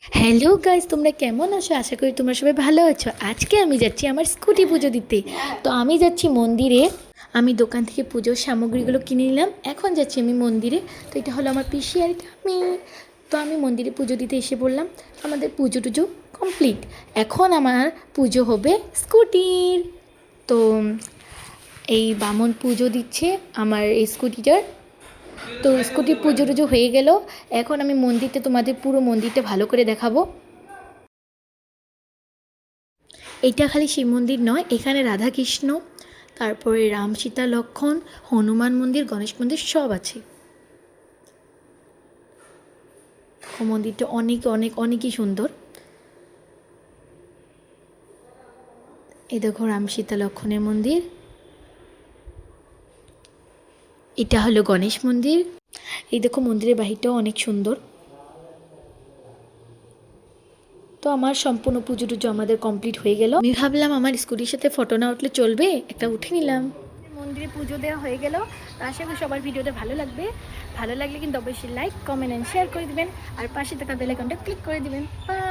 Hello guys, তোমরা কেমন আছো? আশা করি তোমরা সবাই ভালো আছো। আজকে আমি যাচ্ছি আমার স্কুটি পুজো দিতে। তো আমি যাচ্ছি মন্দিরে। আমি দোকান থেকে পুজোর সামগ্রীগুলো কিনে নিলাম। এখন যাচ্ছি আমি মন্দিরে। তো এটা হলো আমার পিসি আর এটা আমি। তো আমি মন্দিরে পুজো দিতে এসে বললাম। আমাদের পুজো টুজো কমপ্লিট। এখন আমার পুজো হবে স্কুটির। তো এই বামন পুজো দিচ্ছে আমার এই স্কুটিটার। তো স্কুটির পুজো টুজো হয়ে গেল। এখন আমি মন্দিরটা তোমাদের পুরো মন্দিরটা ভালো করে দেখাবো। এটা খালি শিব মন্দির নয়, এখানে রাধাকৃষ্ণ, তারপরে রাম সীতা লক্ষ্মণ, হনুমান মন্দির, গণেশ মন্দির সব আছে। মন্দিরটা অনেক অনেক অনেকই সুন্দর। এই দেখো রাম সীতা লক্ষ্মণের মন্দির। এটা হলো গণেশ মন্দির। এই দেখো মন্দিরের বাহিরটাও অনেক সুন্দর। তো আমার সম্পূর্ণ পুজো টুজো আমাদের কমপ্লিট হয়ে গেল। আমি ভাবলাম আমার স্কুটির সাথে ফটো না উঠলে চলবে, একটা উঠে নিলাম। মন্দিরে পুজো দেওয়া হয়ে গেল। তো আশা করি সবার ভিডিওটা ভালো লাগবে। ভালো লাগলে কিন্তু অবশ্যই লাইক, কমেন্ট অ্যান্ড শেয়ার করে দিবেন। আর পাশে থাকা বেল আইকনটা ক্লিক করে দিবেন। বাই।